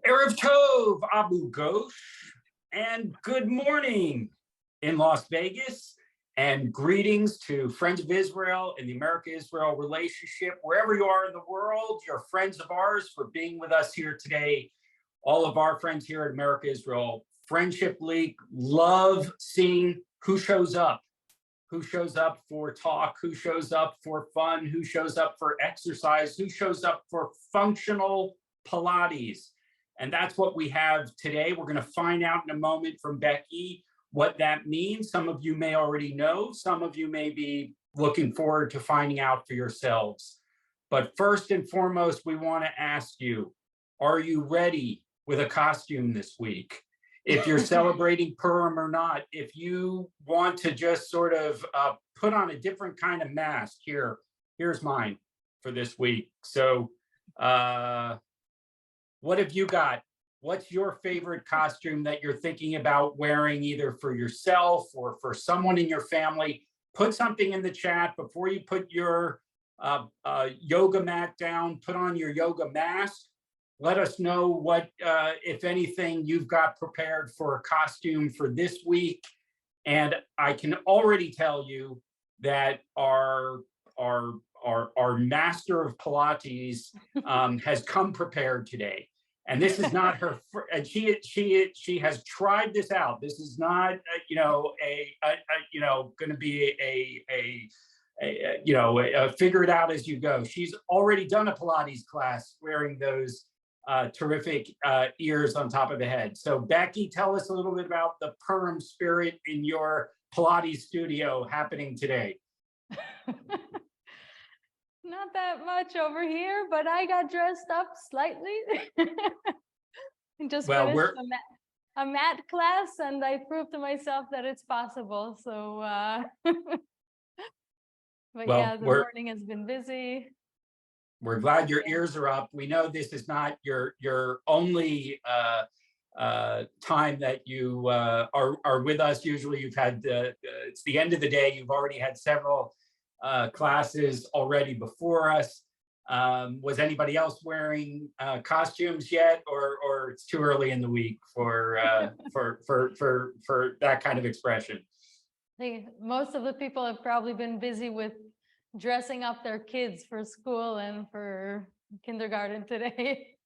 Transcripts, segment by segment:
Erev Tov, Abu Ghosh, and good morning in Las Vegas, and greetings to Friends of Israel and the America-Israel relationship, wherever you are in the world. You're friends of ours for being with us here today. All of our friends here at America-Israel Friendship League love seeing who shows up for talk, who shows up for fun, who shows up for exercise, who shows up for functional Pilates. And that's what we have today. We're going to find out in a moment from Becky what that means. Some of you may already know. Some of you may be looking forward to finding out for yourselves. But first and foremost, we want to ask you, are you ready with a costume this week? If you're celebrating Purim or not, if you want to just sort of put on a different kind of mask, here's mine for this week. So what have you got? What's your favorite costume that you're thinking about wearing, either for yourself or for someone in your family? Put something in the chat before you put your yoga mat down. Put on your yoga mask. Let us know what, if anything, you've got prepared for a costume for this week. And I can already tell you that our master of Pilates has come prepared today. And this is not her, and she has tried this out. This is not, going to be a figure it out as you go. She's already done a Pilates class wearing those terrific ears on top of the head. So Becky, tell us a little bit about the Purim spirit in your Pilates studio happening today. Not that much over here, but I got dressed up slightly. Just finished a mat class, and I proved to myself that it's possible. So, but yeah, the morning has been busy. We're glad your ears are up. We know this is not your only time that you are with us. Usually you've had, it's the end of the day. You've already had several classes already before us. Was anybody else wearing costumes yet, or it's too early in the week for that kind of expression? I think most of the people have probably been busy with dressing up their kids for school and for kindergarten today.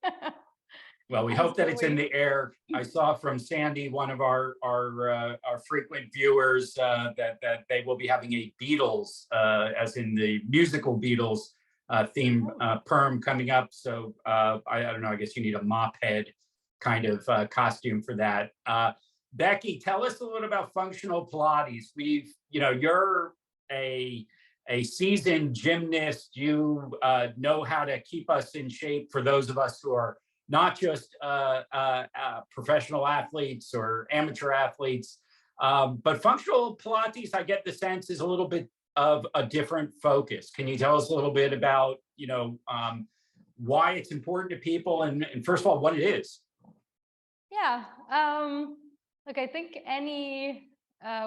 Well, we hope that it's in the air. I saw from Sandy, one of our frequent viewers, that they will be having a Beatles, as in the musical Beatles, theme Purim coming up. So I don't know. I guess you need a mop head kind of costume for that. Becky, tell us a little about functional Pilates. You're a seasoned gymnast. You know how to keep us in shape, for those of us who are not just professional athletes or amateur athletes, but functional Pilates, I get the sense, is a little bit of a different focus. Can you tell us a little bit about, why it's important to people, and first of all, what it is? Yeah, look, I think any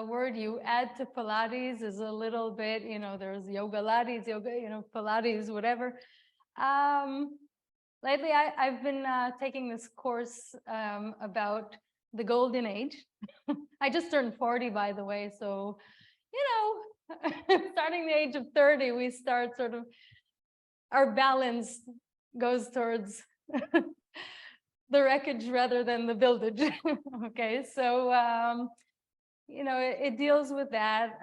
word you add to Pilates is a little bit, there's yoga Pilates, Pilates, whatever. Lately, I've been taking this course about the golden age. I just turned 40, by the way. So, starting the age of 30, we start sort of, our balance goes towards the wreckage rather than the buildage. Okay, so, it deals with that.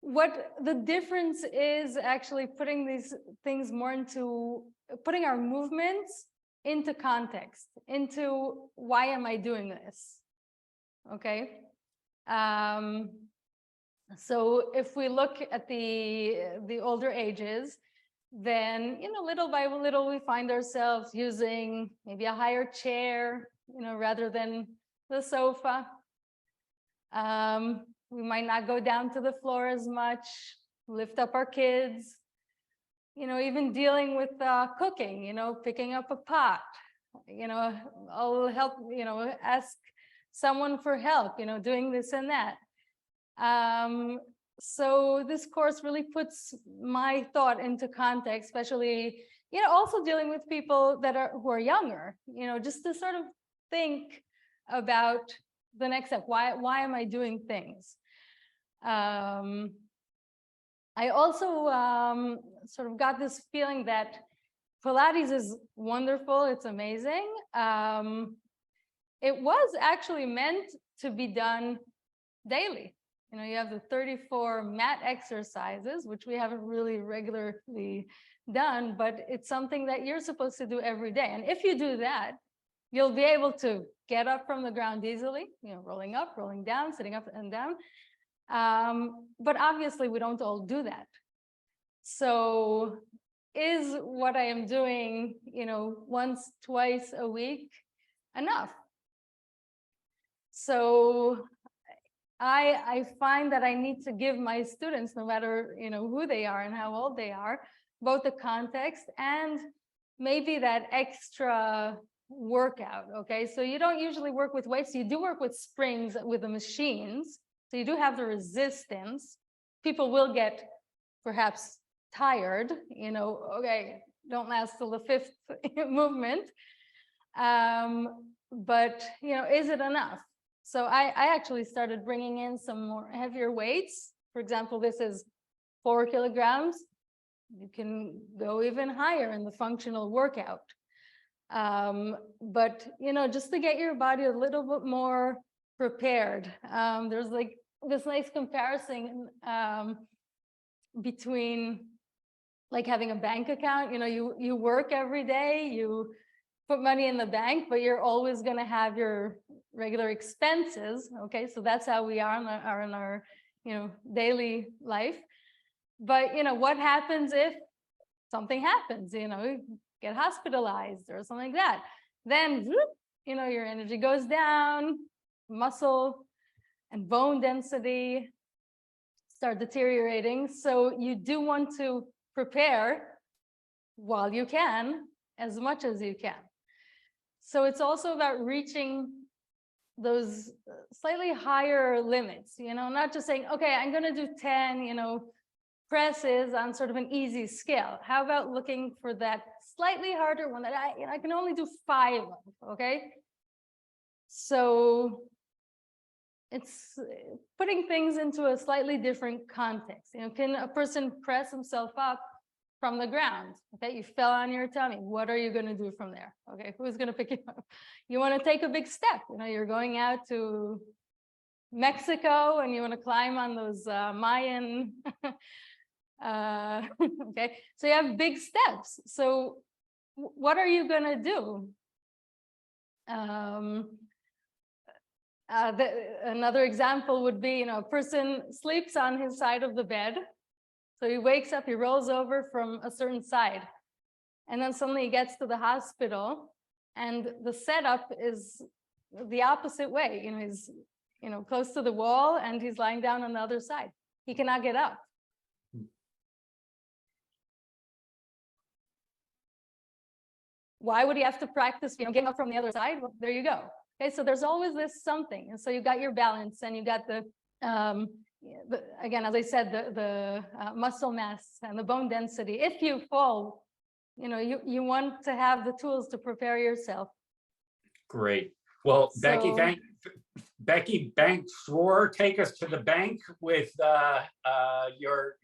What the difference is actually putting these things more into, putting our movements into context, into why am I doing this? Okay. So if we look at the older ages, then, little by little, we find ourselves using maybe a higher chair, rather than the sofa. We might not go down to the floor as much, lift up our kids, even dealing with cooking, picking up a pot, I'll help, ask someone for help, doing this and that. so this course really puts my thought into context, especially, also dealing with people who are younger, just to sort of think about the next step. Why am I doing things? I also sort of got this feeling that Pilates is wonderful. It's amazing. It was actually meant to be done daily. You have the 34 mat exercises, which we haven't really regularly done, but it's something that you're supposed to do every day. And if you do that, you'll be able to get up from the ground easily, rolling up, rolling down, sitting up and down. But obviously we don't all do that. So is what I am doing, once, twice a week enough? So I find that I need to give my students, no matter who they are and how old they are, both the context and maybe that extra workout. Okay, so you don't usually work with weights. You do work with springs, with the machines. So you do have the resistance. People will get perhaps tired. Okay, don't last till the fifth movement. But is it enough? So I actually started bringing in some more heavier weights. For example, this is 4 kilograms. You can go even higher in the functional workout. But, just to get your body a little bit more prepared. There's like this nice comparison between like having a bank account. You work every day, you put money in the bank, but you're always going to have your regular expenses. Okay, so that's how we are in our daily life. But what happens if something happens? You get hospitalized or something like that. Then your energy goes down, muscle and bone density start deteriorating. So you do want to prepare while you can, as much as you can. So it's also about reaching those slightly higher limits, not just saying, okay, I'm going to do 10, presses on sort of an easy scale. How about looking for that slightly harder one that I can only do 5 of, okay? So it's putting things into a slightly different context. Can a person press himself up from the ground? Okay, you fell on your tummy. What are you going to do from there? Okay, who's going to pick you up? You want to take a big step. You're going out to Mexico and you want to climb on those Mayan. Okay, so you have big steps. So what are you going to do? Another example would be, a person sleeps on his side of the bed. So he wakes up, he rolls over from a certain side. And then suddenly he gets to the hospital and the setup is the opposite way. He's, close to the wall and he's lying down on the other side. He cannot get up. Why would he have to practice, getting up from the other side? Well, there you go. Okay, so there's always this something. And so you got your balance and you got again, as I said, the muscle mass and the bone density. If you fall, you want to have the tools to prepare yourself. Great. Well, So, Becky Bank Srour, take us to the bank with your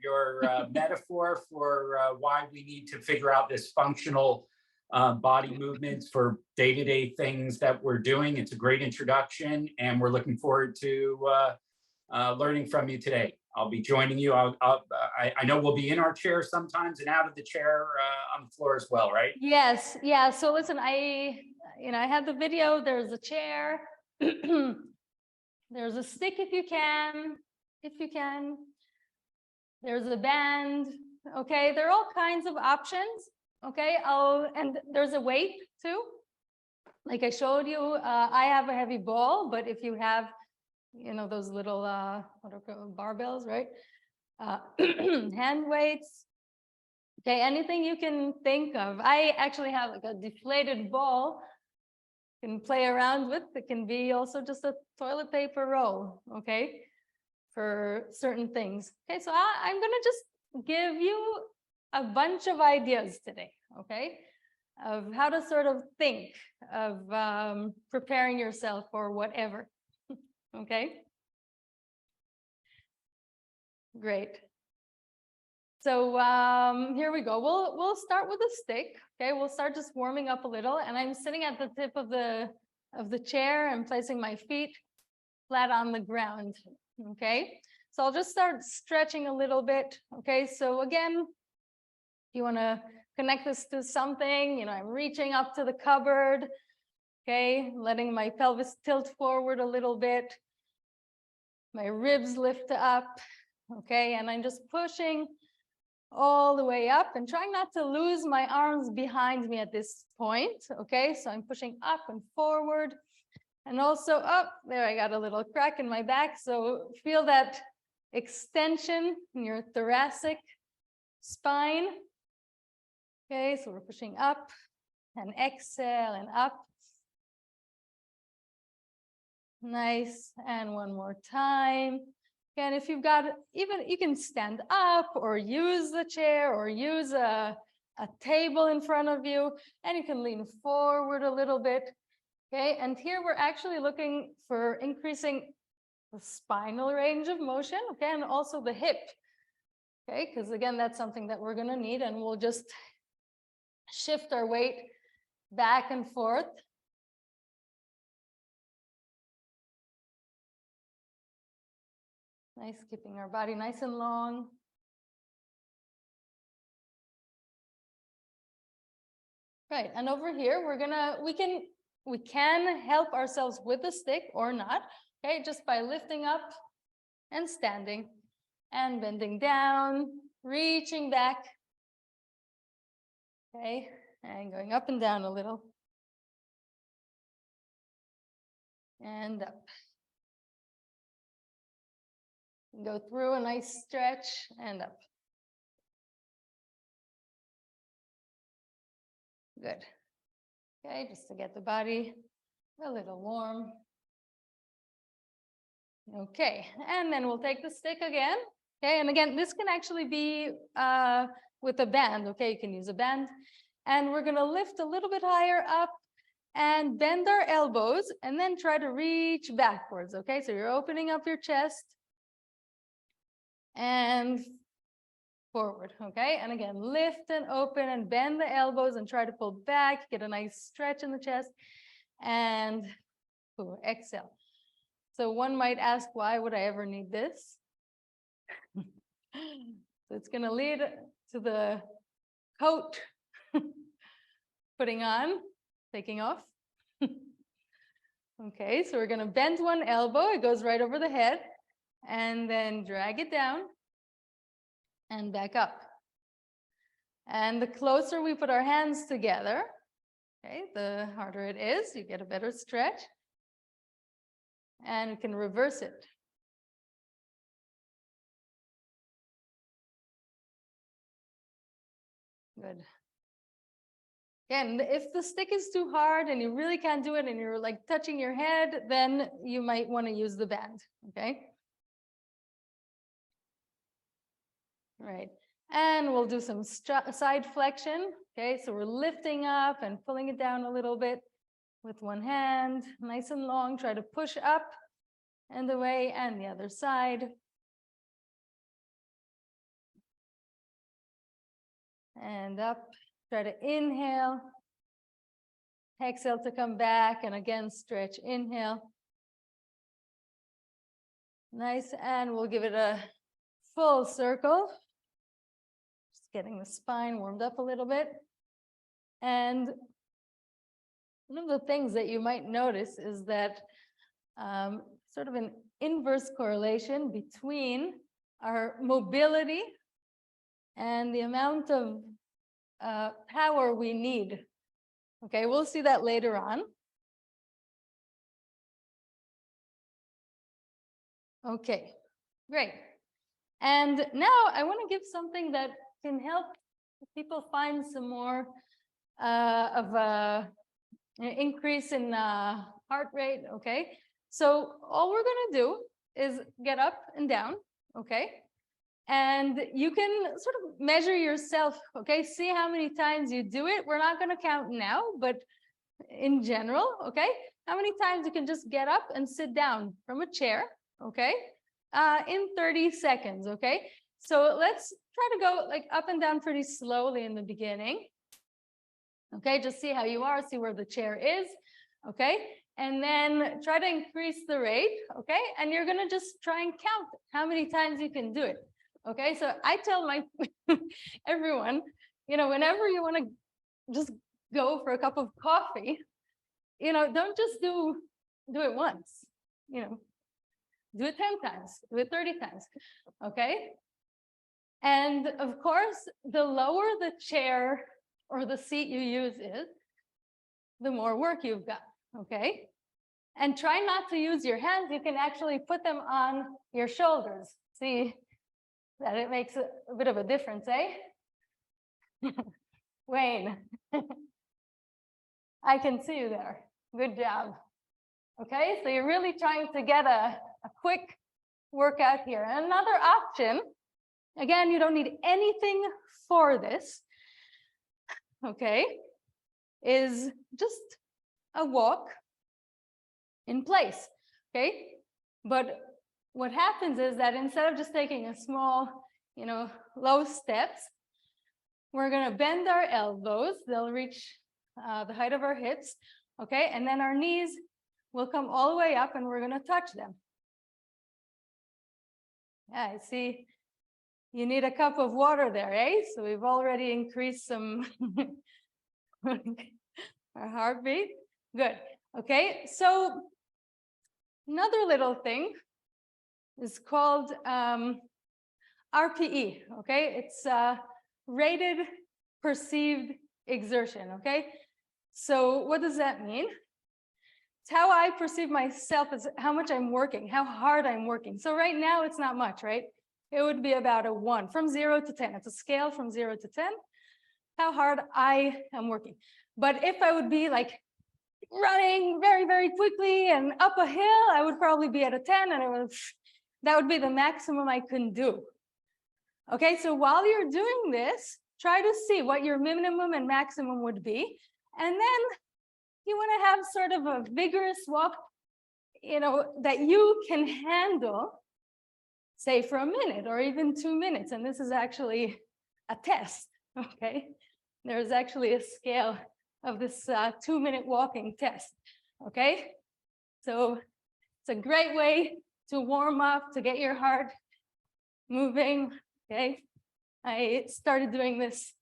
metaphor for why we need to figure out this functional body movements for day-to-day things that we're doing. It's a great introduction, and we're looking forward to learning from you today. I'll be joining you. I know we'll be in our chair sometimes and out of the chair on the floor as well, right? yes, yeah. So listen, I had the video. There's a chair. There's a stick if you can. There's a band. Okay, there are all kinds of options. Okay, and there's a weight too. Like I showed you, I have a heavy ball, but if you have, those little what are called barbells, right? Hand weights. Okay, anything you can think of. I actually have like a deflated ball you can play around with. It can be also just a toilet paper roll. Okay, for certain things. Okay, so I'm gonna just give you a bunch of ideas today, okay, of how to sort of think of preparing yourself for whatever. Okay, great. So here we go. We'll start with a stick. Okay, we'll start just warming up a little, and I'm sitting at the tip of the chair and placing my feet flat on the ground. Okay, so I'll just start stretching a little bit. Okay, so again, if you want to connect this to something, you know, I'm reaching up to the cupboard. Okay, letting my pelvis tilt forward a little bit. My ribs lift up. Okay, and I'm just pushing all the way up and trying not to lose my arms behind me at this point. Okay, so I'm pushing up and forward and also up. There, I got a little crack in my back. So feel that extension in your thoracic spine. Okay, so we're pushing up and exhale and up. Nice, and one more time. And if you've got, even you can stand up or use the chair or use a table in front of you, and you can lean forward a little bit. Okay, and here we're actually looking for increasing the spinal range of motion, okay, and also the hip. Okay, because again, that's something that we're going to need, and we'll just shift our weight back and forth. Nice, keeping our body nice and long. Right, and over here, we can help ourselves with the stick or not, okay, just by lifting up and standing and bending down, reaching back, okay, and going up and down a little. And up. Go through a nice stretch and up. Good. Okay, just to get the body a little warm. Okay, and then we'll take the stick again. Okay, and again, this can actually be with a band. Okay, you can use a band. And we're gonna lift a little bit higher up and bend our elbows and then try to reach backwards. Okay, so you're opening up your chest and forward, okay? And again, lift and open and bend the elbows and try to pull back, get a nice stretch in the chest, and exhale. So one might ask, why would I ever need this? So it's gonna lead to the coat putting on, taking off. Okay, so we're gonna bend one elbow, it goes right over the head, and then drag it down and back up. And the closer we put our hands together, okay, the harder it is, you get a better stretch. And you can reverse it. Good. Again, if the stick is too hard and you really can't do it and you're like touching your head, then you might want to use the band, okay? Right. And we'll do some side flexion. Okay, so we're lifting up and pulling it down a little bit with one hand, nice and long. Try to push up and away, and the other side. And up. Try to inhale. Exhale to come back, and again, stretch, inhale. Nice, and we'll give it a full circle. Just getting the spine warmed up a little bit. And one of the things that you might notice is that sort of an inverse correlation between our mobility and the amount of power we need. Okay, we'll see that later on. Okay, great. And now I want to give something that can help people find some more of an increase in heart rate. Okay, so all we're going to do is get up and down, okay? And you can sort of measure yourself, okay? See how many times you do it. We're not gonna count now, but in general, okay? How many times you can just get up and sit down from a chair, okay? In 30 seconds, okay? So let's try to go like up and down pretty slowly in the beginning. Okay, just see how you are, see where the chair is, okay? And then try to increase the rate, okay? And you're gonna just try and count how many times you can do it, okay? So I tell my everyone, you know, whenever you wanna just go for a cup of coffee, you know, don't just do it once, you know, do it 10 times, do it 30 times, okay? And of course, the lower the chair or the seat you use is, the more work you've got, okay? And try not to use your hands. You can actually put them on your shoulders. See that it makes a bit of a difference, eh? Wayne, I can see you there. Good job. Okay, so you're really trying to get a quick workout here. And another option, again, you don't need anything for this, okay, is just a walk in place, okay? But what happens is that instead of just taking a small, you know, low steps, we're gonna bend our elbows. They'll reach the height of our hips, okay? And then our knees will come all the way up and we're gonna touch them. Yeah, I see you need a cup of water there, eh? So we've already increased some our heartbeat. Good. Okay, so another little thing is called RPE, okay? It's rated perceived exertion, okay? So what does that mean? It's how I perceive myself as how much I'm working, how hard I'm working. So right now it's not much, right? It would be about a 1 from 0 to 10. It's a scale from 0 to 10, how hard I am working. But if I would be like running very, very quickly and up a hill, I would probably be at a 10 and that would be the maximum I can do. Okay, so while you're doing this, try to see what your minimum and maximum would be. And then you want to have sort of a vigorous walk, you know, that you can handle, say for a minute or even 2 minutes. And this is actually a test, okay? There's actually a scale of this 2-minute walking test, okay? So it's a great way to warm up, to get your heart moving, okay? I started doing this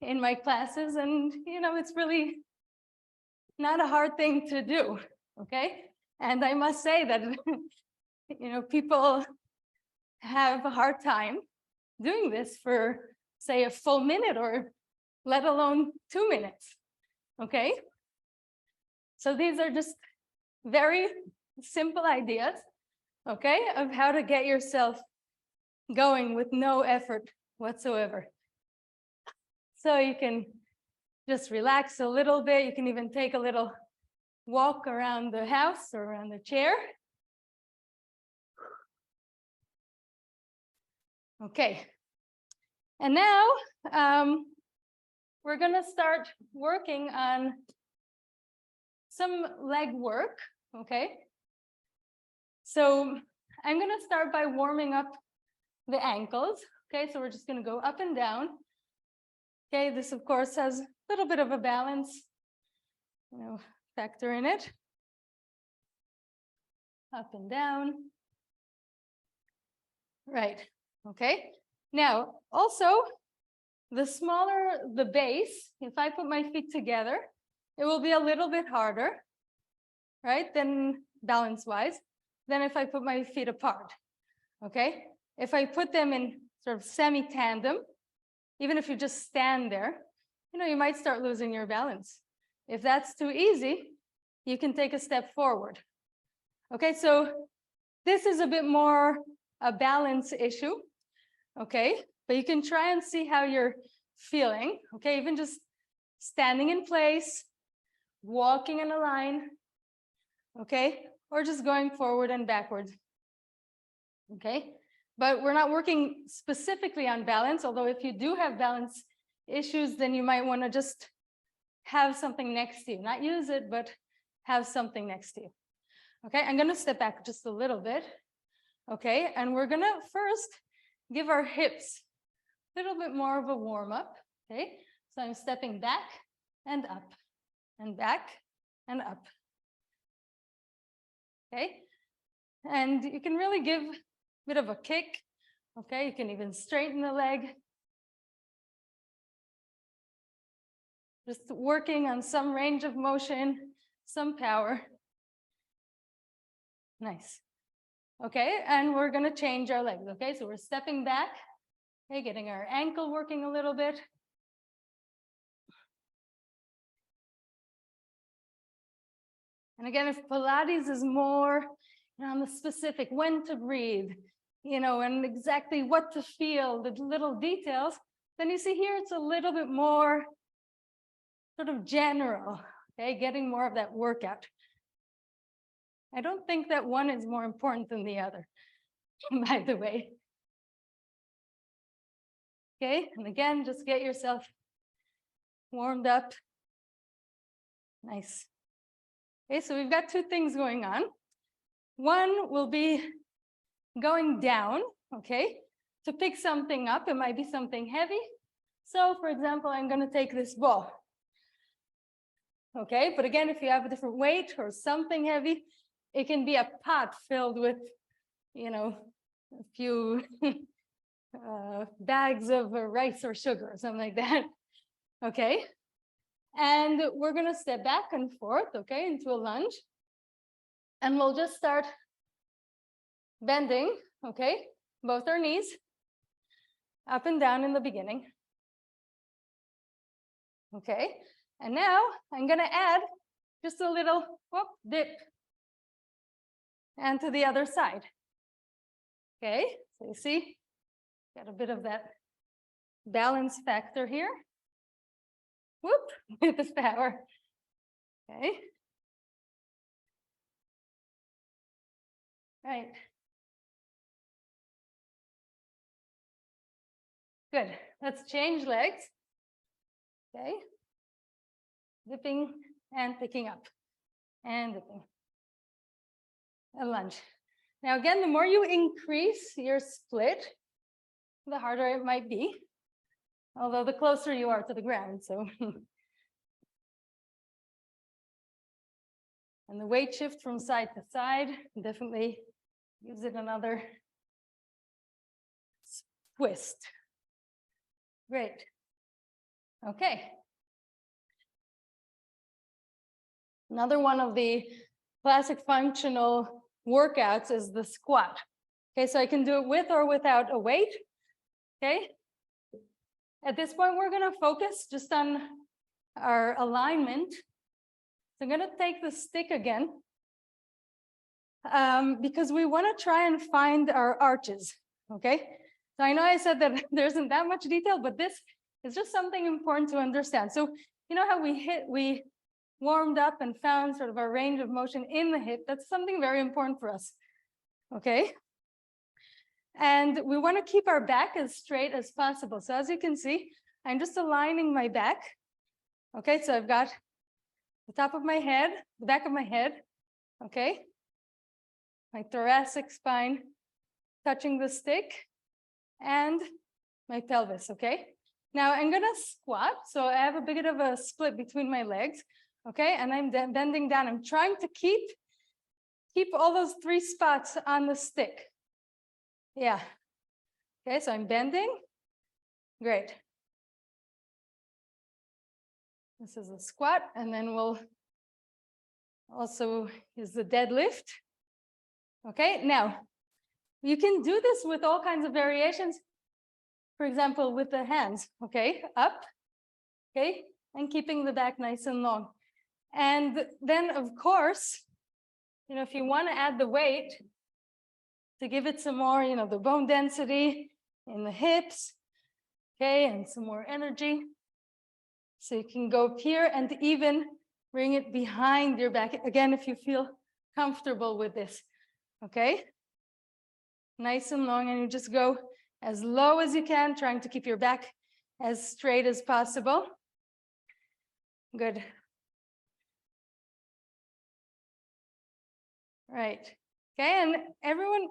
in my classes and, you know, it's really not a hard thing to do, okay? And I must say that, you know, people have a hard time doing this for, say, a full minute or let alone 2 minutes, okay? So these are just very simple ideas, okay, of how to get yourself going with no effort whatsoever. So you can just relax a little bit. You can even take a little walk around the house or around the chair. Okay. And now we're going to start working on some leg work, okay? So I'm going to start by warming up the ankles, okay? So we're just going to go up and down. Okay, this of course has a little bit of a balance, you know, factor in it. Up and down. Right, okay. Now, also, the smaller the base, if I put my feet together, it will be a little bit harder, right, than balance-wise, than if I put my feet apart, okay? If I put them in sort of semi-tandem, even if you just stand there, you know, you might start losing your balance. If that's too easy, you can take a step forward. Okay, so this is a bit more a balance issue, okay? But you can try and see how you're feeling, okay? Even just standing in place, walking in a line, okay? Or just going forward and backwards. okay? But we're not working specifically on balance, although if you do have balance issues, then you might want to just have something next to you, not use it, but have something next to you. Okay, I'm gonna step back just a little bit. Okay, and we're gonna first give our hips a little bit more of a warm up. Okay, so I'm stepping back and up and back and up. Okay, and you can really give a bit of a kick. Okay, you can even straighten the leg. Just working on some range of motion, some power. Nice. Okay, and we're gonna change our legs. Okay, so we're stepping back, okay, getting our ankle working a little bit. And again, if Pilates is more on the specific, when to breathe, and exactly what to feel, the little details, then you see here it's a little bit more sort of general, okay, getting more of that workout. I don't think that one is more important than the other, by the way. Okay, and again, just get yourself warmed up. Nice. Okay, so we've got two things going on. One will be going down, okay, to pick something up. It might be something heavy. So, for example, I'm going to take this ball. Okay, but again, if you have a different weight or something heavy, it can be a pot filled with, a few bags of rice or sugar or something like that. Okay, and we're going to step back and forth, okay, into a lunge. And we'll just start bending, okay, both our knees up and down in the beginning. Okay, and now I'm going to add just a little dip and to the other side. Okay, so you see, got a bit of that balance factor here. Whoop, with this power. Okay. Right. Good. Let's change legs. Okay. Dipping and picking up. And dipping. A lunge. Now again, the more you increase your split, the harder it might be. Although the closer you are to the ground, so. And the weight shift from side to side definitely gives it another twist. Great. Okay. Another one of the classic functional workouts is the squat. Okay, so I can do it with or without a weight. Okay. At this point, we're going to focus just on our alignment. So I'm going to take the stick again because we want to try and find our arches. Okay. So I know I said that there isn't that much detail, but this is just something important to understand. So you know how we warmed up and found sort of our range of motion in the hip. That's something very important for us. Okay. And we want to keep our back as straight as possible. So as you can see, I'm just aligning my back. Okay, so I've got the top of my head, the back of my head, okay? My thoracic spine touching the stick and my pelvis, okay? Now I'm gonna squat, so I have a bit of a split between my legs, okay? And I'm bending down. I'm trying to keep all those three spots on the stick. Yeah. Okay, so I'm bending. Great. This is a squat, and then we'll also use the deadlift. Okay, now you can do this with all kinds of variations. For example, with the hands, okay, up, okay, and keeping the back nice and long. And then, of course, if you want to add the weight, to give it some more, the bone density in the hips, okay, and some more energy. So you can go up here and even bring it behind your back, again, if you feel comfortable with this, okay? nice and long, and you just go as low as you can, trying to keep your back as straight as possible. Good. Right. Okay, and everyone,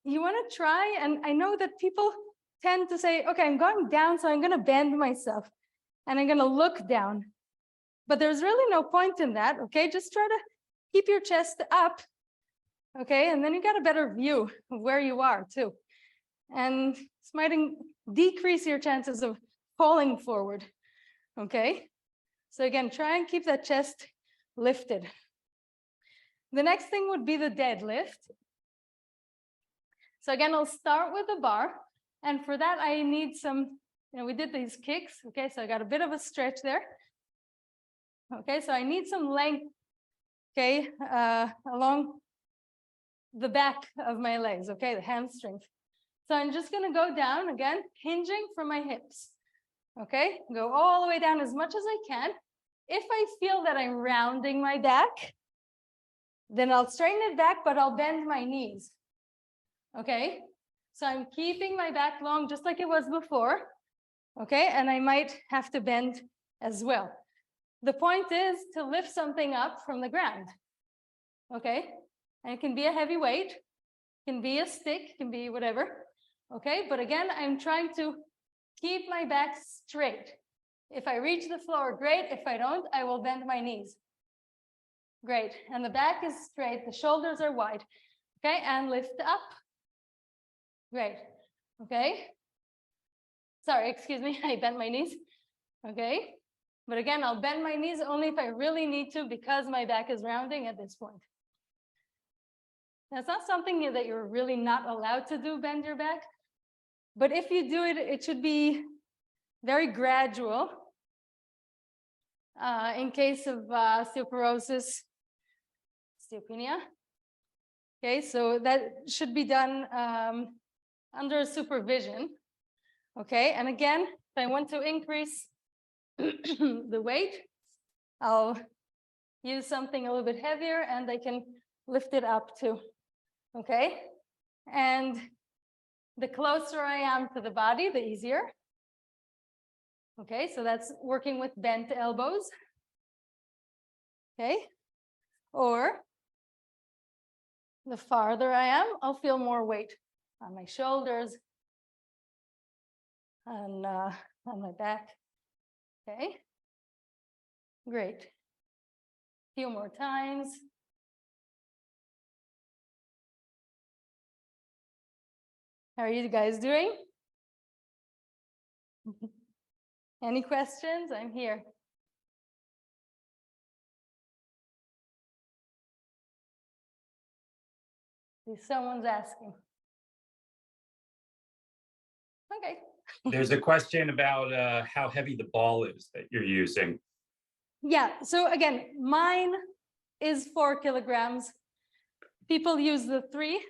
you want to try, and I know that people tend to say, okay, I'm going down, so I'm going to bend myself, and I'm going to look down. But there's really no point in that, okay? Just try to keep your chest up, okay? And then you got a better view of where you are, too. And this might decrease your chances of falling forward, okay? So again, try and keep that chest lifted. The next thing would be the deadlift. So again, I'll start with the bar. And for that, I need some, we did these kicks, okay? So I got a bit of a stretch there. Okay, so I need some length, okay, along the back of my legs, okay, the hamstrings. So I'm just gonna go down again, hinging from my hips, okay? Go all the way down as much as I can. If I feel that I'm rounding my back, then I'll straighten it back, but I'll bend my knees, okay? So I'm keeping my back long just like it was before, okay? And I might have to bend as well. The point is to lift something up from the ground, okay? And it can be a heavy weight, can be a stick, can be whatever, okay? But again, I'm trying to keep my back straight. If I reach the floor, great. If I don't, I will bend my knees. Great, and the back is straight, the shoulders are wide, okay? And lift up. Great, okay? Sorry, excuse me, I bent my knees, okay? But again, I'll bend my knees only if I really need to because my back is rounding at this point. That's not something that you're really not allowed to do, bend your back. But if you do it, it should be very gradual. In case of osteoporosis, osteopenia. Okay, so that should be done under supervision. Okay, and again, if I want to increase the weight, I'll use something a little bit heavier and I can lift it up too, okay? And the closer I am to the body, the easier. Okay, so that's working with bent elbows, okay? Or the farther I am, I'll feel more weight on my shoulders and on my back, okay? Great. A few more times. How are you guys doing? Any questions? I'm here. Someone's asking. Okay. There's a question about how heavy the ball is that you're using. Yeah, so again, mine is 4 kilograms. People use the 3,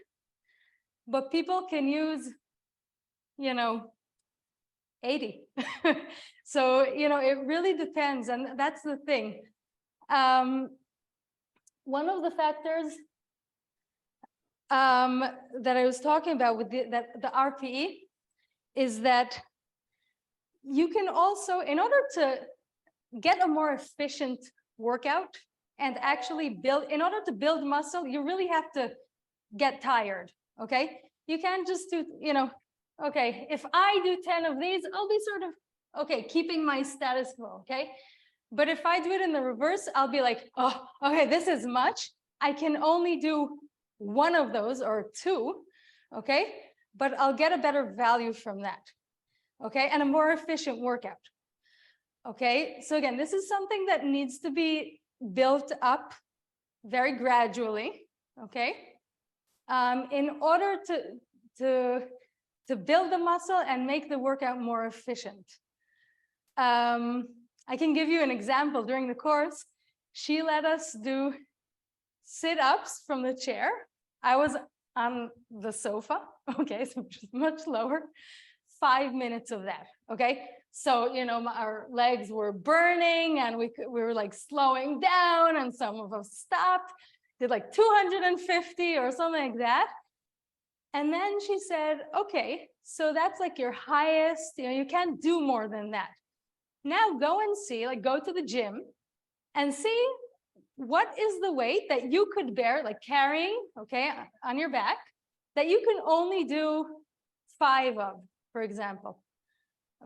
but people can use, 80. So, it really depends, and that's the thing. One of the factors that I was talking about with the RPE is that you can also, in order to get a more efficient workout and actually in order to build muscle, you really have to get tired, okay? You can't just do, okay, if I do 10 of these, I'll be sort of, okay, keeping my status quo, okay? But if I do it in the reverse, I'll be like, oh, okay, this is much. I can only do 1 of those or 2, okay? But I'll get a better value from that, okay? And a more efficient workout, okay? So again, this is something that needs to be built up very gradually, okay? In order to build the muscle and make the workout more efficient. I can give you an example. During the course, she let us do sit-ups from the chair. I was on the sofa, okay, so just much lower. 5 minutes of that, okay? So, our legs were burning and we were like slowing down, and some of us stopped, did like 250 or something like that. And then she said, okay, so that's like your highest, you can't do more than that. Now go and see, like go to the gym and see what is the weight that you could bear, like carrying, okay, on your back, that you can only do 5 of, for example,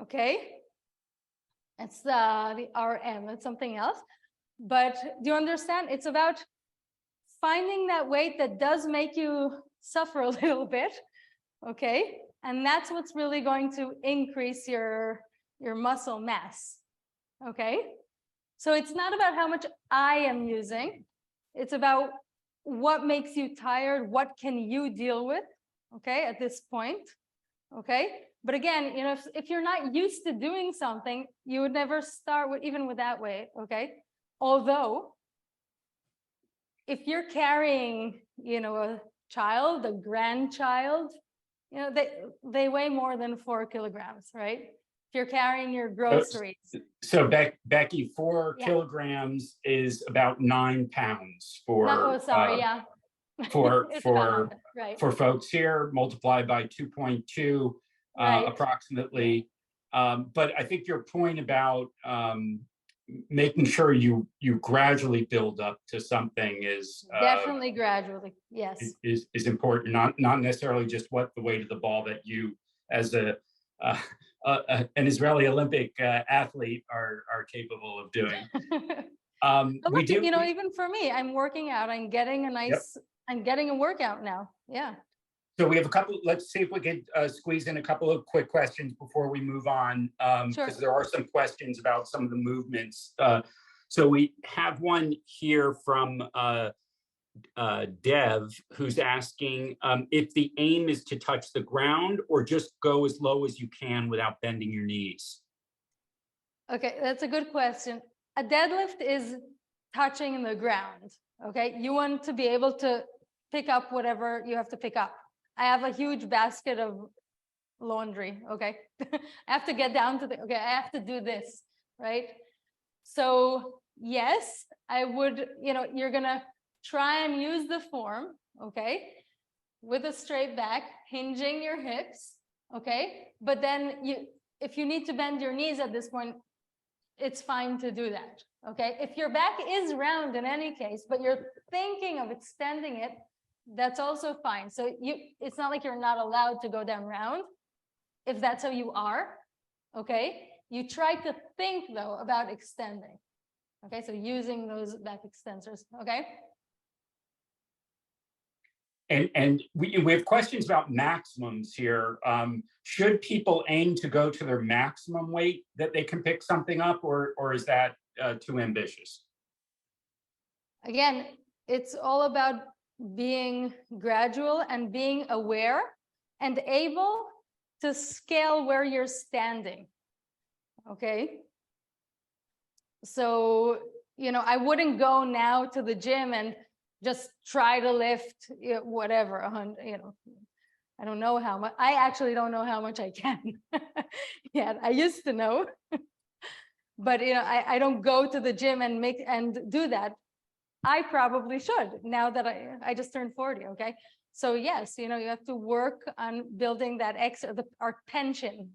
okay? It's the RM, it's something else. But do you understand? It's about finding that weight that does make you suffer a little bit, okay? And that's what's really going to increase your muscle mass, okay? So it's not about how much I am using. It's about what makes you tired, what can you deal with, okay, at this point, okay? But again, if you're not used to doing something, you would never start with, even with that weight, okay? Although, if you're carrying, a child, a grandchild, they weigh more than 4 kilograms, right? If you're carrying your groceries. So Becky, 4 Yeah. kilograms is about 9 pounds for Yeah. for right. for folks here, multiplied by 2.2 Right. approximately. But I think your point about making sure you gradually build up to something is definitely gradually, yes, is important. Not necessarily just what the weight of the ball that you, as an Israeli Olympic athlete, are capable of doing. Look, even for me, I'm working out. I'm getting a nice. Yep. I'm getting a workout now. Yeah. So we have a couple. Let's see if we could squeeze in a couple of quick questions before we move on, because there are some questions about some of the movements. So we have one here from Dev, who's asking if the aim is to touch the ground or just go as low as you can without bending your knees. Okay, that's a good question. A deadlift is touching the ground. Okay, you want to be able to pick up whatever you have to pick up. I have a huge basket of laundry, okay? I have to get down to I have to do this, right? So yes, I would, you're gonna try and use the form, okay? With a straight back, hinging your hips, okay? But then if you need to bend your knees at this point, it's fine to do that, okay? If your back is round in any case, but you're thinking of extending it, that's also fine. So it's not like you're not allowed to go down round if that's how you are, okay? You try to think though about extending, okay? So using those back extensors, okay? And we have questions about maximums here. Should people aim to go to their maximum weight that they can pick something up, or is that too ambitious? Again, it's all about being gradual and being aware and able to scale where you're standing, okay? So, I wouldn't go now to the gym and just try to lift whatever, I don't know how much. I actually don't know how much I can yet. I used to know, but I don't go to the gym and do that. I probably should now that I just turned 40. Okay, so yes, you have to work on building that our pension.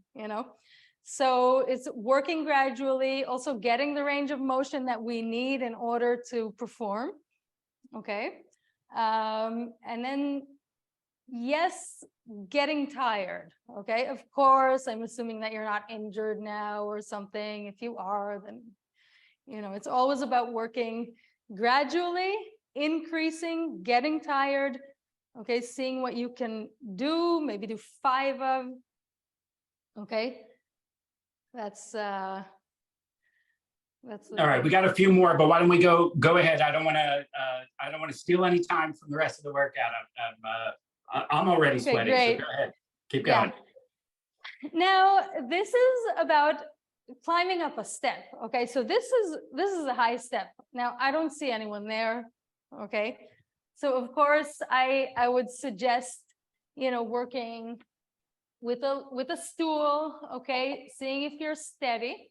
So it's working gradually, also getting the range of motion that we need in order to perform. Okay, and then yes, getting tired. Okay, of course, I'm assuming that you're not injured now or something. If you are, then it's always about working gradually, increasing, getting tired, okay, seeing what you can do, maybe do 5 of, okay, that's all right. We got a few more, but why don't we go ahead? I don't want to steal any time from the rest of the workout. I'm already sweating, great. So go ahead, keep going. Yeah. Now this is about climbing up a step. Okay, so this is a high step. Now I don't see anyone there. Okay, so of course I would suggest working with a stool. Okay, seeing if you're steady.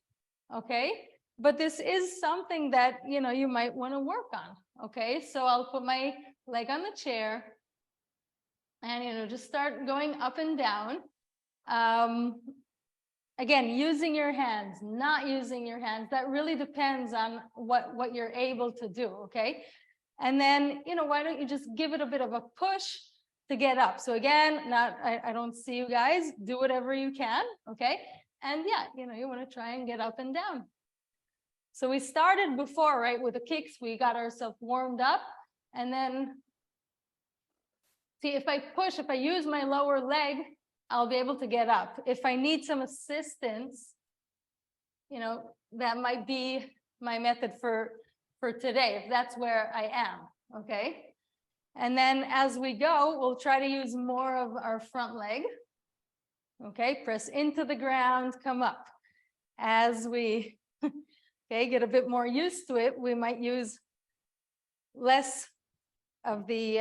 Okay, but this is something that you might want to work on. Okay, so I'll put my leg on the chair. And, just start going up and down. Again, using your hands, not using your hands, that really depends on what you're able to do, okay? And then, why don't you just give it a bit of a push to get up? So again, I don't see you guys, do whatever you can, okay? And yeah, you want to try and get up and down. So we started before, right, with the kicks, we got ourselves warmed up, and then see, if I use my lower leg, I'll be able to get up. If I need some assistance, that might be my method for today, if that's where I am, okay? And then as we go, we'll try to use more of our front leg, okay? Press into the ground, come up. As we, get a bit more used to it, we might use less of the,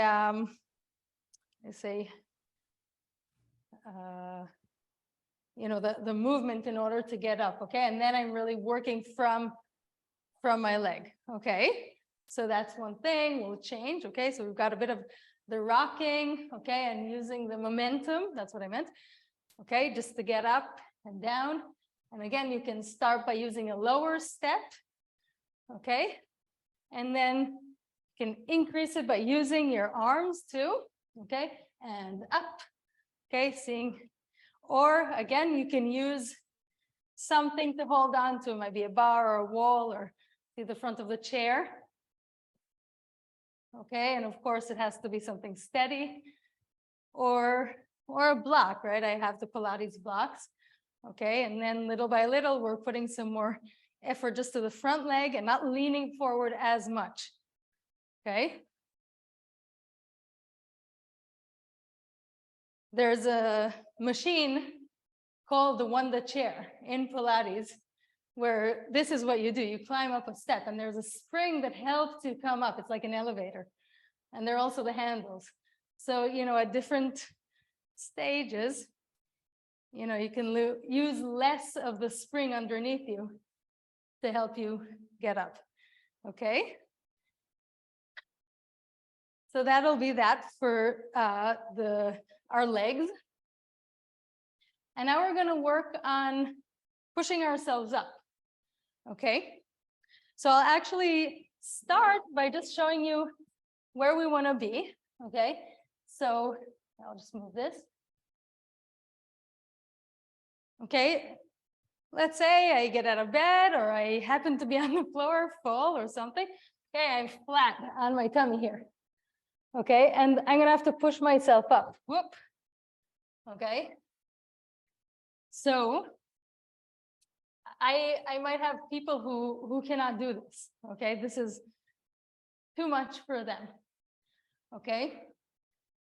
the movement in order to get up, okay? And then I'm really working from my leg, okay? So that's one thing, we'll change, okay? So we've got a bit of the rocking, okay? And using the momentum, that's what I meant, okay? Just to get up and down. And again, you can start by using a lower step, okay? And then you can increase it by using your arms too, okay? And up, okay? Or again, you can use something to hold on to. It might be a bar or a wall or the front of the chair. Okay, and of course it has to be something steady or a block, right? I have the Pilates blocks. Okay, and then little by little, we're putting some more effort just to the front leg and not leaning forward as much. Okay. There's a machine called the Wanda chair in Pilates, where this is what you do. You climb up a step and there's a spring that helps you come up. It's like an elevator. And there are also the handles. So, at different stages, you can use less of the spring underneath you to help you get up, okay? So that'll be that for our legs. And now we're gonna work on pushing ourselves up, okay? So I'll actually start by just showing you where we wanna be, okay? So I'll just move this. Okay, let's say I get out of bed or I happen to be on the floor, fall or something. Okay, I'm flat on my tummy here. Okay, and I'm gonna have to push myself up. Whoop. Okay. So I might have people who cannot do this. Okay, this is too much for them. Okay.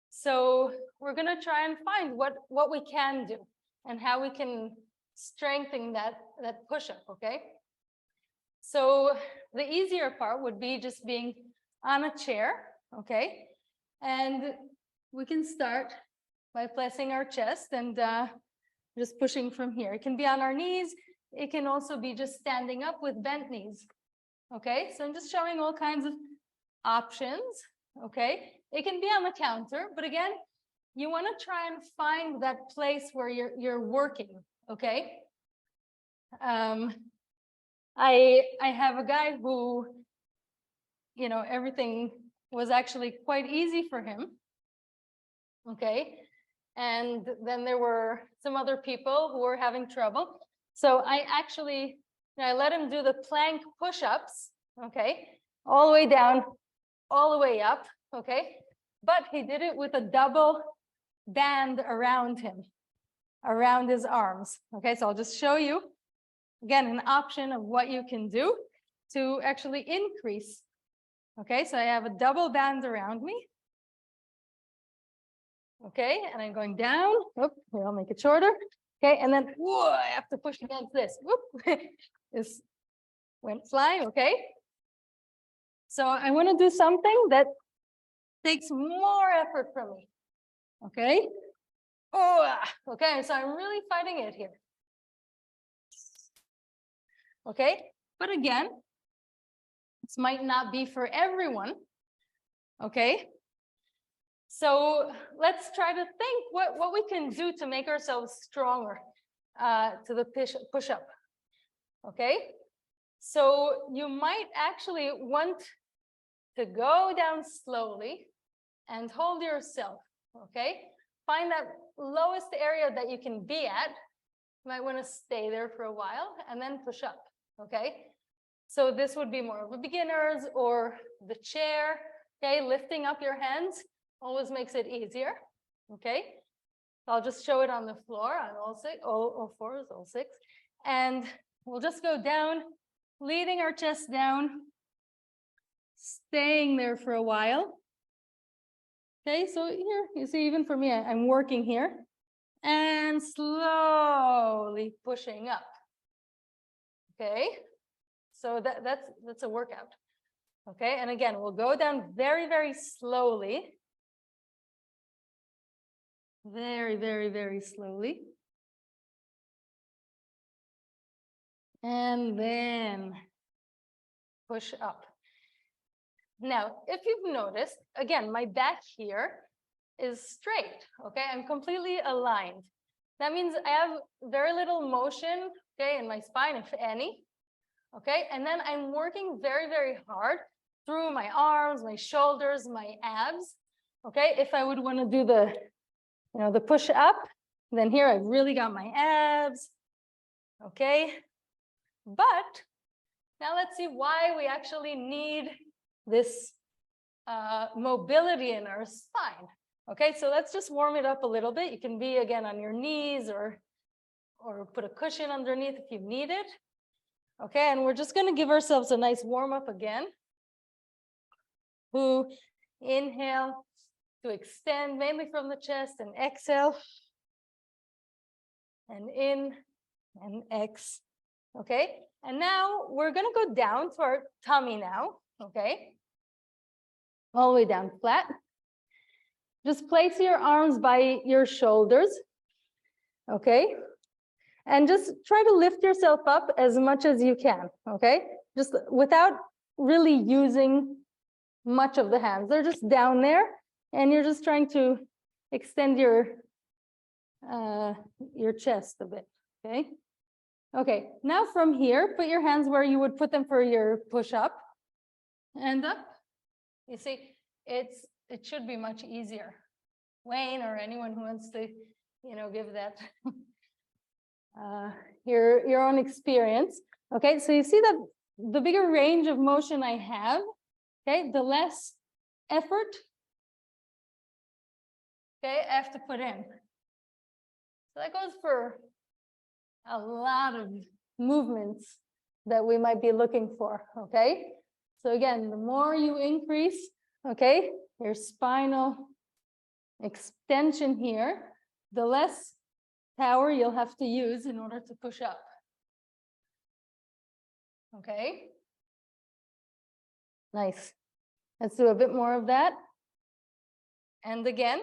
So we're gonna try and find what we can do and how we can strengthen that push-up, okay? So the easier part would be just being on a chair, okay? And we can start by placing our chest and just pushing from here. It can be on our knees. It can also be just standing up with bent knees, okay? So I'm just showing all kinds of options, okay? It can be on the counter, but again, you want to try and find that place where you're working, okay? I have a guy who, everything was actually quite easy for him, okay? And then there were some other people who were having trouble. So I actually, I let him do the plank push-ups, okay? All the way down, all the way up, okay? But he did it with a double band around him, around his arms, okay? So I'll just show you, again, an option of what you can do to actually increase, okay? So I have a double band around me, okay? And I'm going down, whoop, here, I'll make it shorter, okay? And then, whoa, I have to push against this, whoop, this went flying, okay? So I wanna do something that takes more effort from me, okay? Oh, okay, so I'm really fighting it here. Okay, but again, this might not be for everyone, okay? So let's try to think what we can do to make ourselves stronger to the push-up. Okay, so you might actually want to go down slowly and hold yourself. Okay, find that lowest area that you can be at. You might want to stay there for a while and then push up. Okay, so this would be more of a beginner's, or the chair. Okay, lifting up your hands always makes it easier. Okay, so I'll just show it on the floor on all fours, all six, and we'll just go down, leading our chest down, staying there for a while. Okay, so here you see, even for me, I'm working here and slowly pushing up. Okay, so that's a workout. Okay, and again, we'll go down very, very slowly. Very, very, very slowly. And then push up. Now, if you've noticed, again, my back here is straight, okay? I'm completely aligned. That means I have very little motion, okay, in my spine, if any, okay? And then I'm working very, very hard through my arms, my shoulders, my abs, okay? If I would want to do the push up, then here I've really got my abs, okay? But now let's see why we actually need this mobility in our spine. Okay, so let's just warm it up a little bit. You can be again on your knees or put a cushion underneath if you need it. Okay, and we're just going to give ourselves a nice warm up again. Inhale to extend mainly from the chest, and exhale. And in and X. Okay, and now we're going to go down to our tummy now. Okay, all the way down flat. Just place your arms by your shoulders, okay? And just try to lift yourself up as much as you can, okay? Just without really using much of the hands. They're just down there, and you're just trying to extend your chest a bit, okay? Okay, now from here, put your hands where you would put them for your push-up, and up. You see, it should be much easier. Wayne or anyone who wants to, give that your own experience. Okay, so you see that the bigger range of motion I have, okay, the less effort, okay, I have to put in. So that goes for a lot of movements that we might be looking for, okay? So again, the more you increase, okay, your spinal extension here, the less power you'll have to use in order to push up. Okay? Nice. Let's do a bit more of that. And again,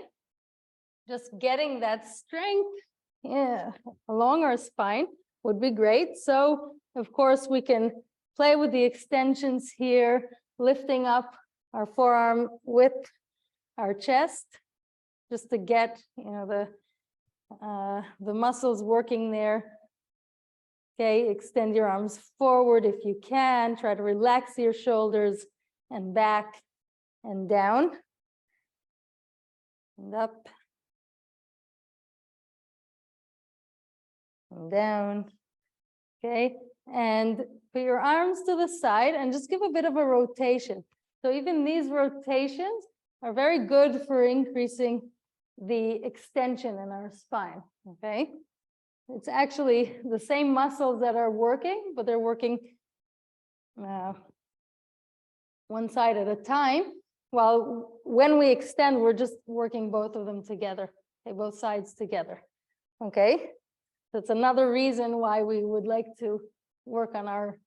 just getting that strength, along our spine would be great. So, of course, we can play with the extensions here, lifting up our forearm with our chest, just to get, the muscles working there. Okay, extend your arms forward if you can. Try to relax your shoulders and back and down and up and down. Okay, and put your arms to the side and just give a bit of a rotation. So even these rotations are very good for increasing the extension in our spine, okay? It's actually the same muscles that are working, but they're working one side at a time, while when we extend, we're just working both of them together, okay, both sides together, okay? That's another reason why we would like to work on our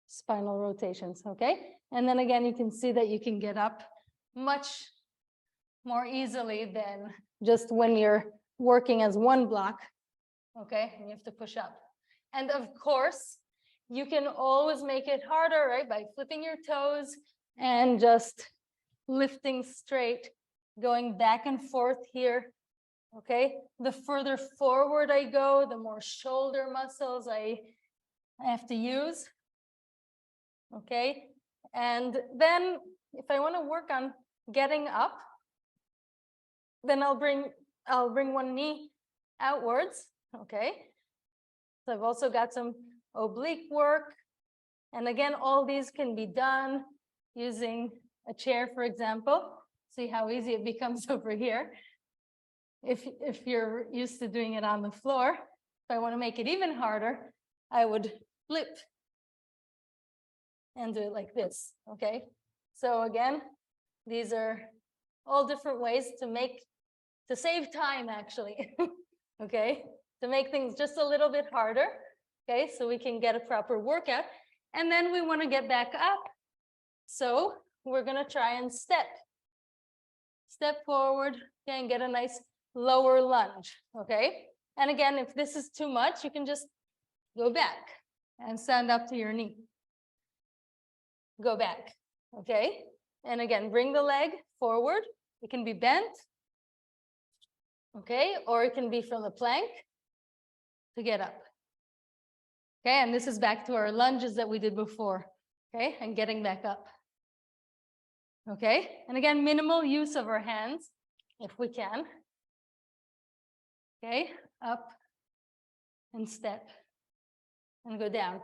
spinal rotations, okay? And then again, you can see that you can get up much more easily than just when you're working as one block, okay? And you have to push up. And of course, you can always make it harder, right? By flipping your toes and just lifting straight going back and forth here. Okay, the further forward I go, the more shoulder muscles I have to use. Okay, and then if I want to work on getting up, then I'll bring one knee outwards. Okay, so I've also got some oblique work, and again, all these can be done using a chair, for example. See how easy it becomes over here. If you're used to doing it on the floor, if I want to make it even harder, I would flip and do it like this, okay? So again, these are all different ways to save time, actually, okay? To make things just a little bit harder, okay? So we can get a proper workout. And then we want to get back up. So we're gonna try and step forward, okay, and get a nice lower lunge, okay? And again, if this is too much, you can just go back and stand up to your knee. Go back, okay? And again, bring the leg forward. It can be bent, okay? Or it can be from the plank to get up. Okay, and this is back to our lunges that we did before, okay? And getting back up. Okay, and again, minimal use of our hands, if we can. Okay, up and step and go down.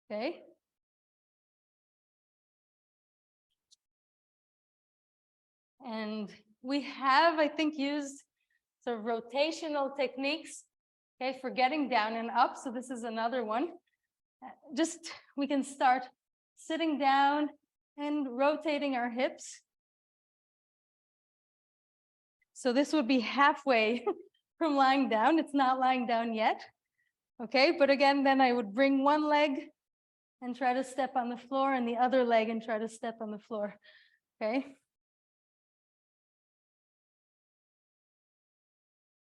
Okay. And we have, I think, used sort of rotational techniques, okay, for getting down and up. So this is another one. We can start sitting down and rotating our hips. So this would be halfway from lying down. It's not lying down yet. Okay, but again, then I would bring one leg and try to step on the floor, and the other leg and try to step on the floor. Okay.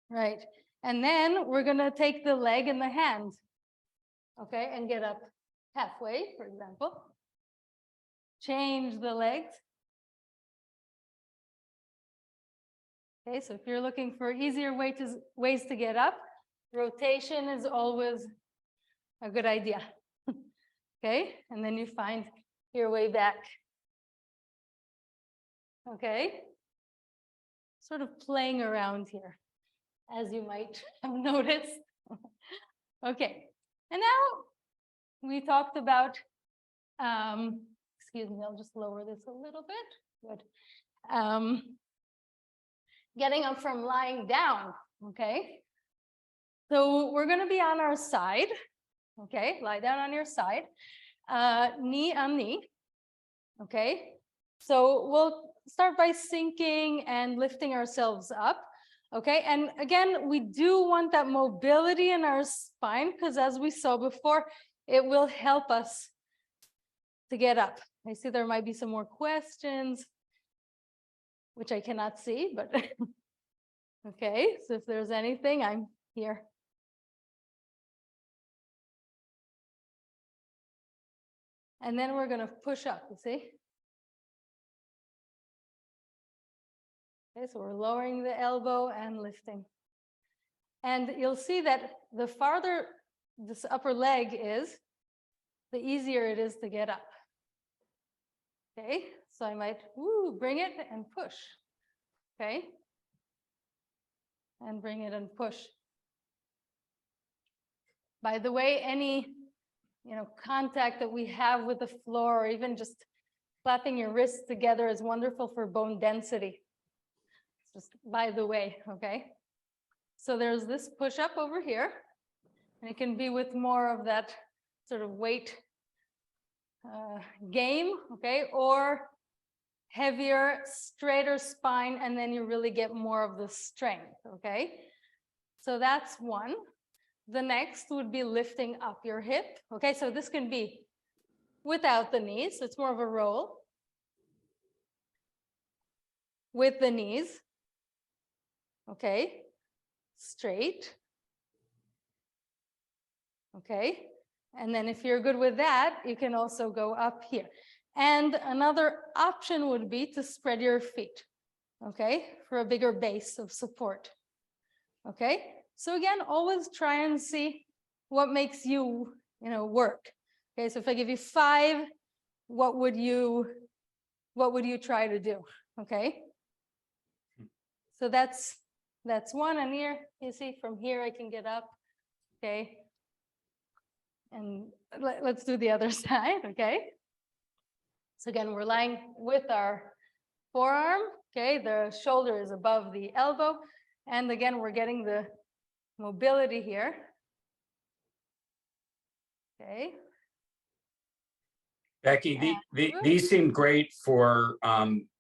Right. And then we're going to take the leg and the hand. Okay, and get up halfway, for example. Change the legs. Okay, so if you're looking for easier ways to get up, rotation is always a good idea. Okay, and then you find your way back. Okay, sort of playing around here, as you might have noticed. Okay, and now we talked about, excuse me, I'll just lower this a little bit. Good. Getting up from lying down, okay? So we're gonna be on our side, okay? Lie down on your side, knee on knee, okay? So we'll start by sinking and lifting ourselves up, okay? And again, we do want that mobility in our spine because as we saw before, it will help us to get up. I see there might be some more questions, which I cannot see, but okay, so if there's anything, I'm here. And then we're gonna push up, you see? Okay, so we're lowering the elbow and lifting. And you'll see that the farther this upper leg is, the easier it is to get up. Okay, so I might bring it and push. Okay, and bring it and push. By the way, any contact that we have with the floor, or even just clapping your wrists together, is wonderful for bone density. Just by the way, okay? So there's this push up over here, and it can be with more of that sort of weight game, okay? Or heavier, straighter spine, and then you really get more of the strength, okay? So that's one. The next would be lifting up your hip, okay? So this can be without the knees, so it's more of a roll. With the knees, okay? Straight. Okay, and then if you're good with that, you can also go up here. And another option would be to spread your feet, okay, for a bigger base of support. Okay, so again, always try and see what makes you, work. Okay, so if I give you 5, what would you try to do? Okay, so that's one. And here you see, from here I can get up. Okay, and let's do the other side. Okay, so again, we're lying with our forearm. Okay, the shoulder is above the elbow, and again, we're getting the mobility here. Okay. Becky, these seem great for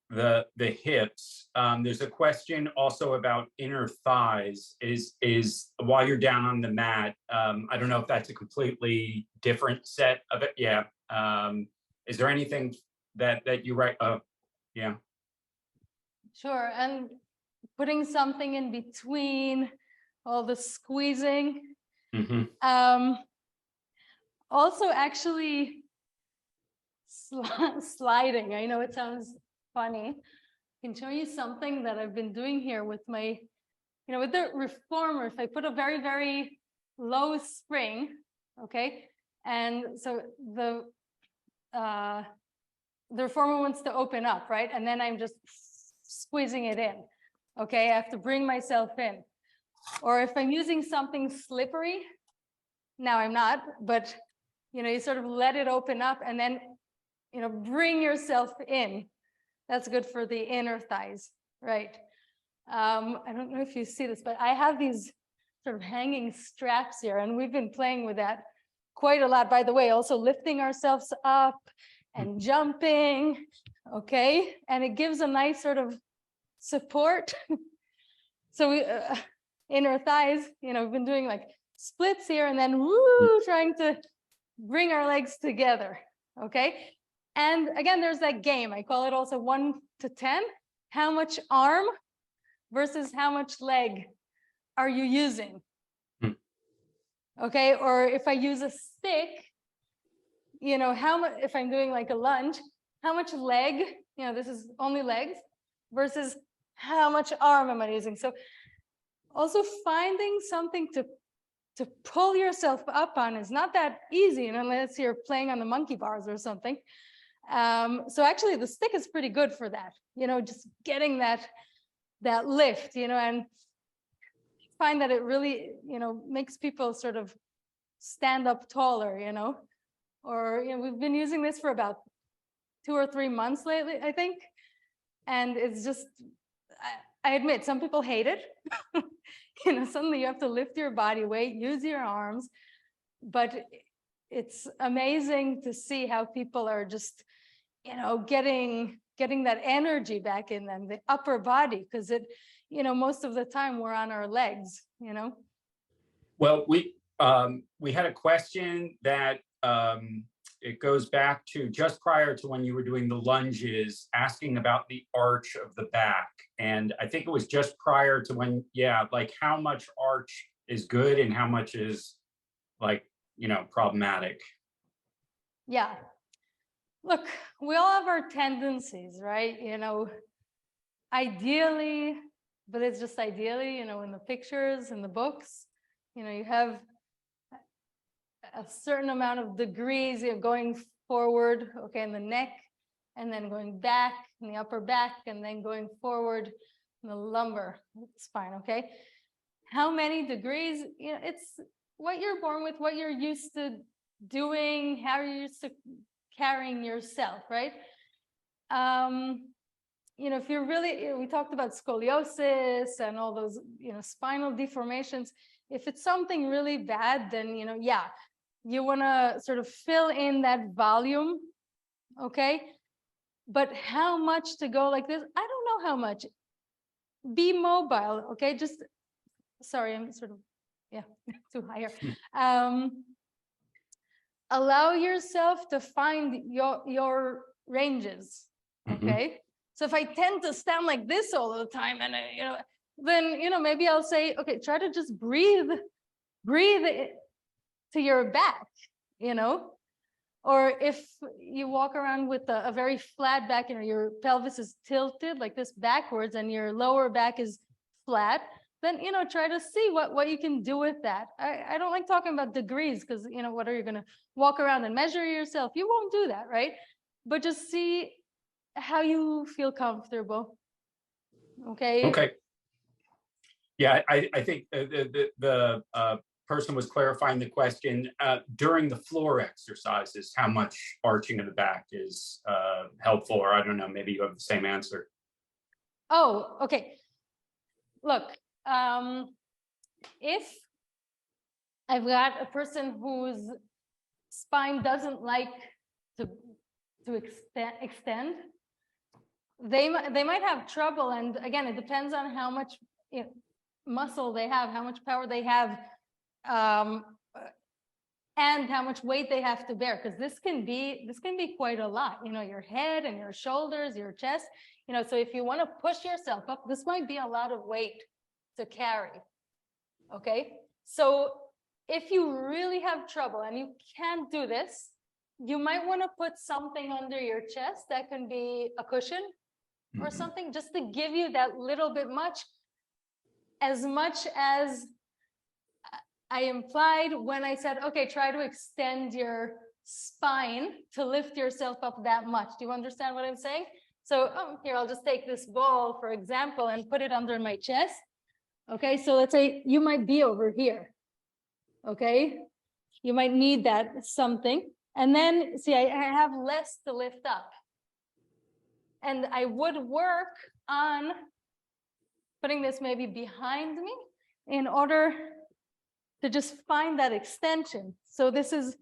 the hips. There's a question also about inner thighs. Is while you're down on the mat, I don't know if that's a completely different set of it. Yeah. Is there anything that you write? Yeah. Sure, and putting something in between all the squeezing. Mm-hmm. Also, actually, sliding. I know it sounds funny. I can show you something that I've been doing here with my, with the reformer. If I put a very, very low spring, okay, and so the reformer wants to open up, right? And then I'm just squeezing it in. Okay, I have to bring myself in. Or if I'm using something slippery, now I'm not, but you sort of let it open up and then bring yourself in. That's good for the inner thighs, right? I don't know if you see this, but I have these sort of hanging straps here, and we've been playing with that quite a lot. By the way, also lifting ourselves up and jumping, okay? And it gives a nice sort of support. So we, inner thighs, we've been doing like splits here and then woo, trying to bring our legs together, okay? And again, there's that game. I call it also 1 to 10. How much arm versus how much leg are you using? Okay, or if I use a stick, how much, if I'm doing like a lunge, how much leg, this is only legs, versus how much arm am I using? So also finding something to pull yourself up on is not that easy, unless you're playing on the monkey bars or something. So actually the stick is pretty good for that, just getting that lift, and find that it really, makes people sort of stand up taller, or, we've been using this for about 2 or 3 months lately, I think. And it's just, I admit, some people hate it. Suddenly you have to lift your body weight, use your arms, but it's amazing to see how people are just, getting that energy back in them, the upper body, because it, most of the time we're on our legs, Well, we had a question that it goes back to just prior to when you were doing the lunges, asking about the arch of the back. And I think it was just prior to when, like how much arch is good and how much is like, problematic. Yeah. Look, we all have our tendencies, right? Ideally, but it's just ideally, in the pictures, in the books, you have a certain amount of degrees, going forward, okay, in the neck, and then going back in the upper back, and then going forward in the lumbar spine, okay? How many degrees? It's what you're born with, what you're used to doing, how you're used to carrying yourself, right? If you're really, we talked about scoliosis and all those, spinal deformations. If it's something really bad, then, you want to sort of fill in that volume, okay? But how much to go like this? I don't know how much. Be mobile, okay? Just, sorry, I'm sort of, too higher. Allow yourself to find your ranges, okay? So if I tend to stand like this all the time, and then maybe I'll say, okay, try to just breathe to your back, Or if you walk around with a very flat back and your pelvis is tilted like this backwards and your lower back is flat, then, try to see what you can do with that. I don't like talking about degrees because, what are you going to walk around and measure yourself? You won't do that, right? But just see how you feel comfortable. Okay. Okay. Yeah, I think the person was clarifying the question during the floor exercises, how much arching of the back is helpful, or I don't know, maybe you have the same answer. Oh, okay. Look, if I've got a person whose spine doesn't like to extend, they might have trouble. And again, it depends on how much muscle they have, how much power they have, and how much weight they have to bear, because this can be quite a lot, your head and your shoulders, your chest, so if you want to push yourself up, this might be a lot of weight to carry. Okay, so if you really have trouble and you can't do this, you might want to put something under your chest. That can be a cushion or something, just to give you that little bit as much as I implied when I said, okay, try to extend your spine to lift yourself up that much. Do you understand what I'm saying? So here, I'll just take this ball, for example, and put it under my chest. Okay, so let's say you might be over here. Okay, you might need that something. And then see, I have less to lift up. And I would work on putting this maybe behind me in order to just find that extension. So this is,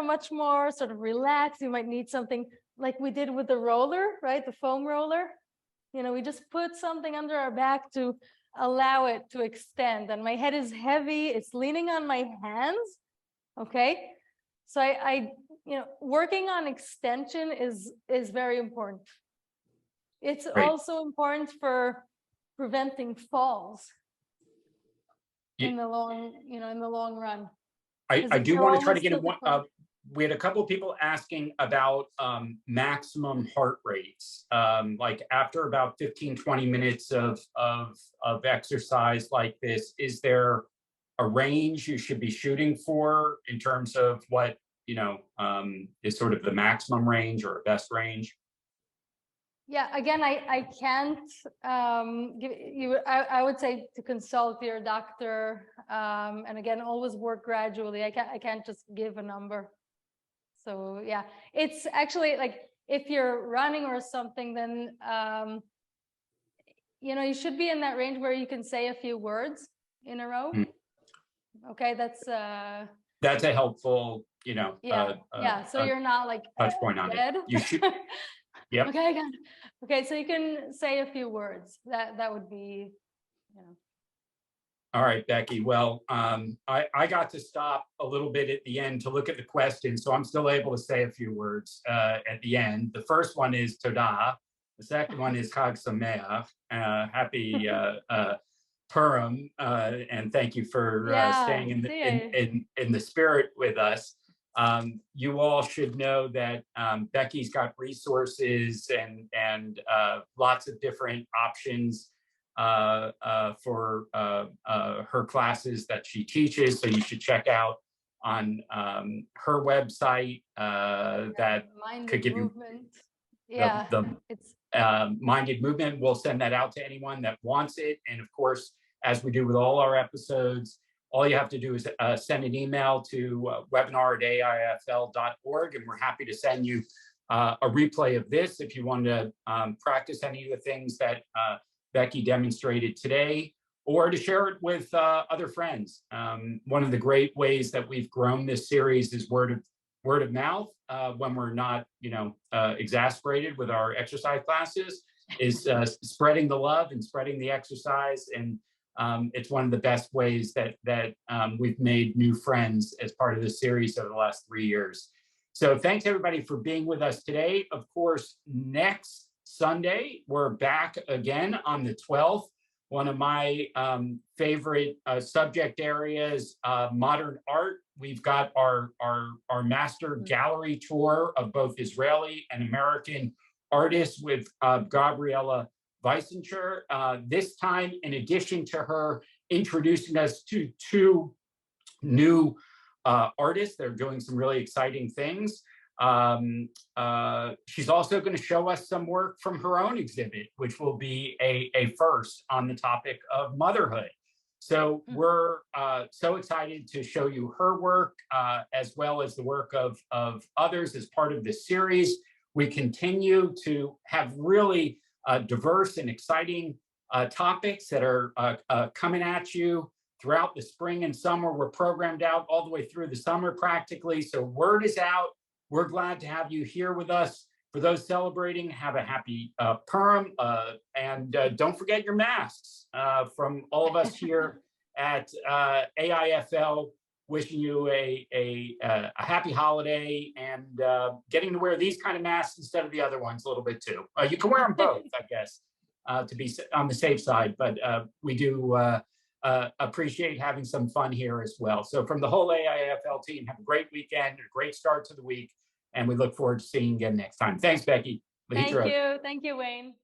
much more sort of relaxed. You might need something like we did with the roller, right? The foam roller. We just put something under our back to allow it to extend. And my head is heavy. It's leaning on my hands. Okay. So I working on extension is very important. It's Great. also important for preventing falls in the long run. I do want to try to get we had a couple of people asking about maximum heart rates. Like after about 15, 20 minutes of exercise like this, is there a range you should be shooting for in terms of what, is sort of the maximum range or best range? Yeah, again, I can't give you, I would say to consult your doctor, and again, always work gradually. I can't just give a number. So yeah, it's actually like if you're running or something, then you should be in that range where you can say a few words in a row. Okay, that's a helpful, so you're not like touch point on dead. It. You should. Yep. Okay, I got it. Okay, so you can say a few words. That would be, All right, Becky. Well, I got to stop a little bit at the end to look at the questions, so I'm still able to say a few words at the end. The first one is Toda. The second one is Chag Sameach. Happy Purim, and thank you for staying in the spirit with us. You all should know that Becky's got resources and lots of different options for her classes that she teaches. So you should check out on her website that could give movement. It's Minded Movement. We'll send that out to anyone that wants it. And of course, as we do with all our episodes, all you have to do is send an email to webinar@aifl.org, and we're happy to send you a replay of this if you want to practice any of the things that Becky demonstrated today, or to share it with other friends. One of the great ways that we've grown this series is word of mouth when we're not, exasperated with our exercise classes, is spreading the love and spreading the exercise. And it's one of the best ways that we've made new friends as part of this series over the last 3 years. So thanks everybody for being with us today. Of course, next Sunday, we're back again on the 12th. One of my favorite subject areas, modern art we've got our master gallery tour of both Israeli and American artists with Gabriela Weisinger. This time, in addition to her introducing us to two new artists, they're doing some really exciting things. She's also going to show us some work from her own exhibit, which will be a first on the topic of motherhood. So we're so excited to show you her work, as well as the work of others as part of this series. We continue to have really diverse and exciting topics that are coming at you throughout the spring and summer. We're programmed out all the way through the summer practically. So word is out. We're glad to have you here with us. For those celebrating, have a happy Purim, and don't forget your masks. From all of us here at AIFL, wishing you a happy holiday, and getting to wear these kind of masks instead of the other ones a little bit too. You can wear them both, I guess, to be on the safe side, but we do appreciate having some fun here as well. So from the whole AIFL team, have a great weekend, a great start to the week, and we look forward to seeing you again next time. Thanks, Becky. Thank you, Wayne.